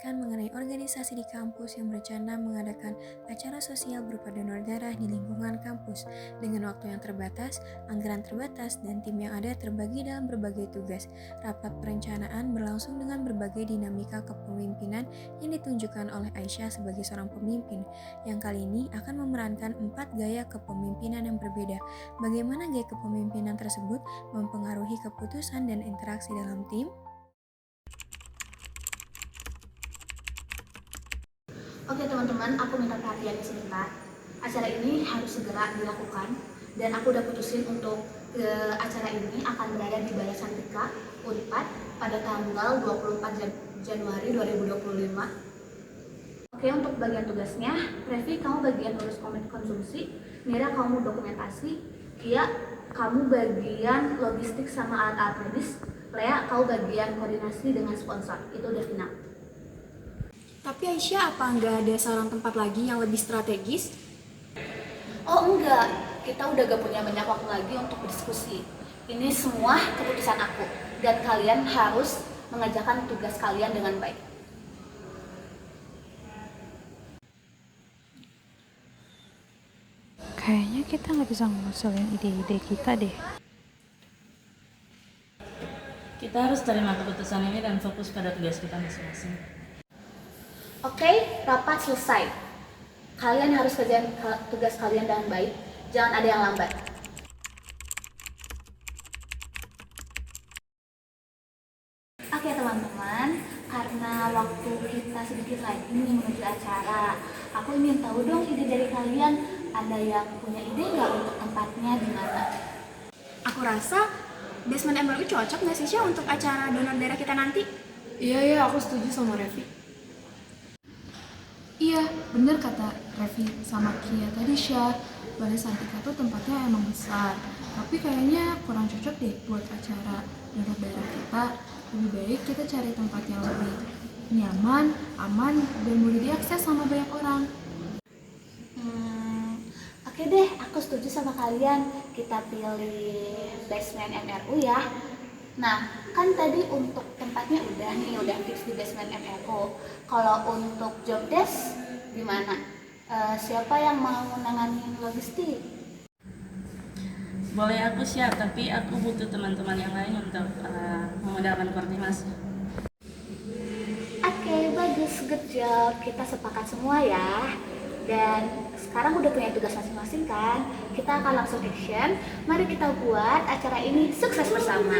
menjelaskan mengenai organisasi di kampus yang berencana mengadakan acara sosial berupa donor darah di lingkungan kampus. Dengan waktu yang terbatas, anggaran terbatas, dan tim yang ada terbagi dalam berbagai tugas. Rapat perencanaan berlangsung dengan berbagai dinamika kepemimpinan yang ditunjukkan oleh Aisyah sebagai seorang pemimpin, yang kali ini akan memerankan 4 gaya kepemimpinan yang berbeda. Bagaimana gaya kepemimpinan tersebut mempengaruhi keputusan dan interaksi dalam tim? Oke teman-teman, aku minta perhatiannya sebentar. Acara ini harus segera dilakukan dan aku udah putusin untuk acara ini akan berada di Balai Santika Unpad pada tanggal 24 Januari 2025. Oke, untuk bagian tugasnya, Revi kamu bagian urus konsumsi, Mira kamu dokumentasi, Kia kamu bagian logistik sama alat-alat medis, Lea kamu bagian koordinasi dengan sponsor. Itu udah final. Tapi Aisyah, apa nggak ada saran tempat lagi yang lebih strategis? Oh enggak, kita udah gak punya banyak waktu lagi untuk berdiskusi. Ini semua keputusan aku, dan kalian harus mengerjakan tugas kalian dengan baik. Kayaknya kita nggak bisa ngusulin ide-ide kita deh. Kita harus terima keputusan ini dan fokus pada tugas kita masing-masing. Oke, rapat selesai. Kalian harus kerjain tugas kalian dengan baik, jangan ada yang lambat. Oke teman-teman, karena waktu kita sedikit lagi nih menuju acara, aku ingin tahu dong ide dari kalian. Ada yang punya ide nggak untuk tempatnya di mana? Aku rasa basement MLU cocok nggak sih Syah untuk acara donor darah kita nanti? Iya, aku setuju sama Revi. Iya, bener kata Revi sama Kia tadi Syah. Balai Santika tuh tempatnya emang besar, tapi kayaknya kurang cocok deh buat acara donor darah kita. Lebih baik kita cari tempat yang lebih nyaman, aman, dan mudah diakses sama banyak orang. Oke deh, aku setuju sama kalian. Kita pilih basement MRU ya. Nah, kan tadi untuk tempatnya udah fix di basement MRU. Kalau untuk job desk gimana? Siapa yang mau menangani logistik? Boleh aku share, tapi aku butuh teman-teman yang lain untuk memudahkan koordinasi. Oke, bagus, good job. Kita sepakat semua ya. Dan sekarang udah punya tugas masing-masing kan? Kita akan langsung action. Mari kita buat acara ini sukses bersama.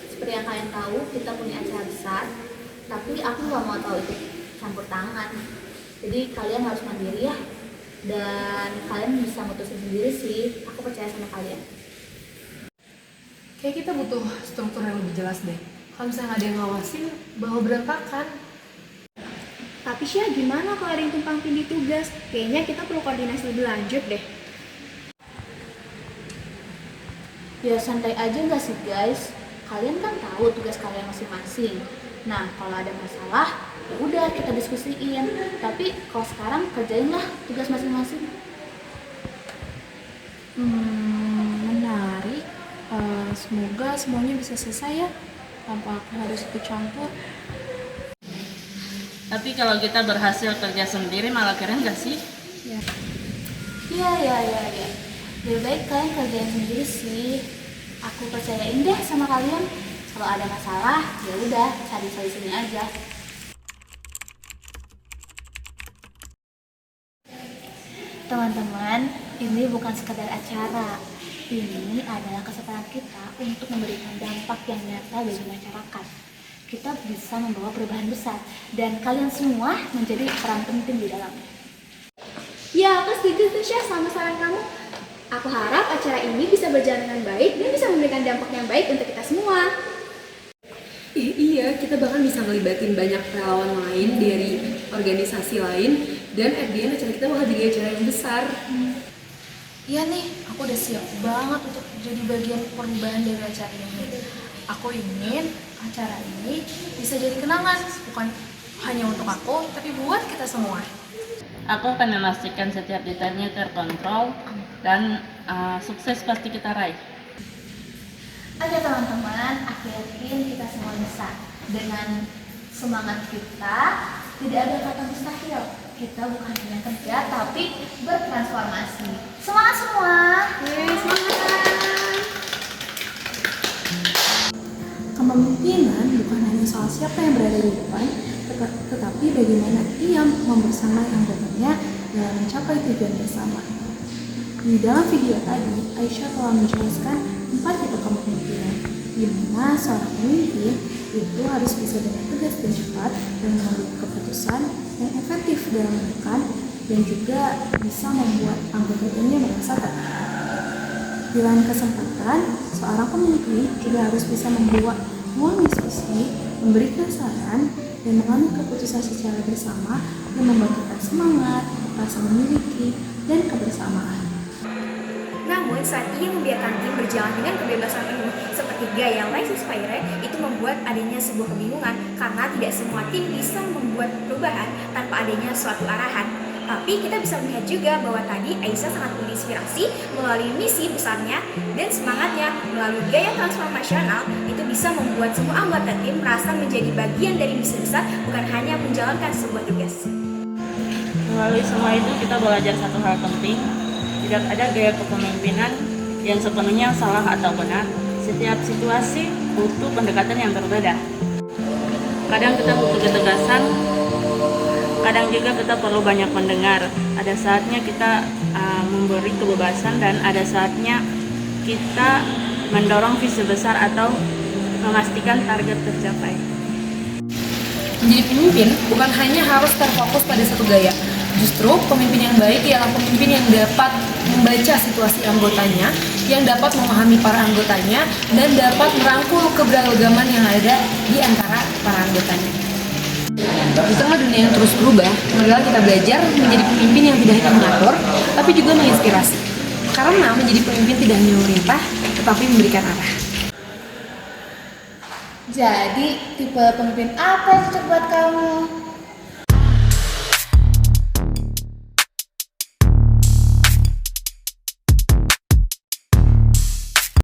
Seperti yang kalian tahu, kita punya acara besar, tapi aku nggak mau tahu itu campur tangan. Jadi kalian harus mandiri ya, dan kalian bisa mutusin sendiri sih. Aku percaya sama kalian. Kayak kita butuh struktur yang lebih jelas deh. Kalau misalnya ada yang ngawasin, bawa berantakan. Tapi Syah, gimana kalau ada yang tumpang tindih tugas? Kayaknya kita perlu koordinasi lebih lanjut deh. Ya santai aja nggak sih guys? Kalian kan tahu tugas kalian masing-masing. Nah kalau ada masalah, ya udah kita diskusiin. Tapi kalau sekarang kerjainlah tugas masing-masing. Menarik. Semoga semuanya bisa selesai ya, tanpa aku harus ikut campur. Tapi kalau kita berhasil kerja sendiri malah keren gak sih? Iya. Lebih baik kalian kerjain sendiri sih. Aku percayain deh sama kalian. Kalau ada masalah, ya udah cari solusinya aja. Teman-teman, ini bukan sekedar acara. Ini adalah kesempatan kita untuk memberikan dampak yang nyata bagi masyarakat. Kita bisa membawa perubahan besar dan kalian semua menjadi peran penting di dalamnya. Ya, aku setuju tuh Syah sama saran kamu. Aku harap acara ini bisa berjalan dengan baik dan bisa memberikan dampak yang baik untuk kita semua. Iya, kita bahkan bisa ngelibatin banyak relawan lain dari organisasi lain, dan at the end acara kita bakal jadi acara yang besar. Iya nih, aku udah siap banget untuk jadi bagian perubahan dari acara ini. Aku ingin acara ini bisa jadi kenangan, bukan hanya untuk aku, tapi buat kita semua. Aku akan memastikan setiap detailnya terkontrol dan sukses pasti kita raih. Oke teman-teman, aku yakin kita semua bisa. Dengan semangat kita, tidak ada kata mustahil. Kita bukan hanya kerja, tapi bertransformasi. Semangat semua! Semangat! Kepemimpinan bukan hanya soal siapa yang berada di depan, tetapi bagaimana ia membersamai anggotanya dalam mencapai tujuan bersama. Di dalam video tadi, Aisyah telah menjelaskan 4 tipe kepemimpinan, di mana seorang pemimpin itu harus bisa dengan tegas dan cepat dan mengambil keputusan yang efektif dalam menekan dan juga bisa membuat anggotanya merasa tertekan. Di lain kesempatan, seorang pemimpin juga harus bisa membuat ruang diskusi, memberikan saran, dan mengambil keputusan secara bersama yang membangkitkan semangat, rasa memiliki, dan kebersamaan. Namun saat ia membiarkan tim berjalan dengan kebebasan penuh seperti gaya laissez faire, itu membuat adanya sebuah kebingungan karena tidak semua tim bisa membuat perubahan tanpa adanya suatu arahan. Tapi kita bisa melihat juga bahwa tadi Aisyah sangat menginspirasi melalui misi besarnya dan semangatnya melalui gaya transformasional itu bisa membuat semua anggota tim merasa menjadi bagian dari misi besar, bukan hanya menjalankan sebuah tugas. Melalui semua itu kita belajar satu hal penting, tidak ada gaya kepemimpinan yang sepenuhnya salah atau benar. Setiap situasi butuh pendekatan yang berbeda. Kadang kita butuh ketegasan, kadang juga kita perlu banyak mendengar. Ada saatnya kita memberi kebebasan dan ada saatnya kita mendorong visi besar atau memastikan target tercapai. Menjadi pemimpin bukan hanya harus terfokus pada satu gaya. Justru pemimpin yang baik ialah pemimpin yang dapat membaca situasi anggotanya, yang dapat memahami para anggotanya, dan dapat merangkul keberagaman yang ada di antara para anggotanya. Di tengah dunia yang terus berubah, marilah kita belajar menjadi pemimpin yang tidak hanya mengatur, tapi juga menginspirasi. Karena menjadi pemimpin tidak hanya memerintah, tetapi memberikan arah. Jadi, tipe pemimpin apa yang cocok buat kamu?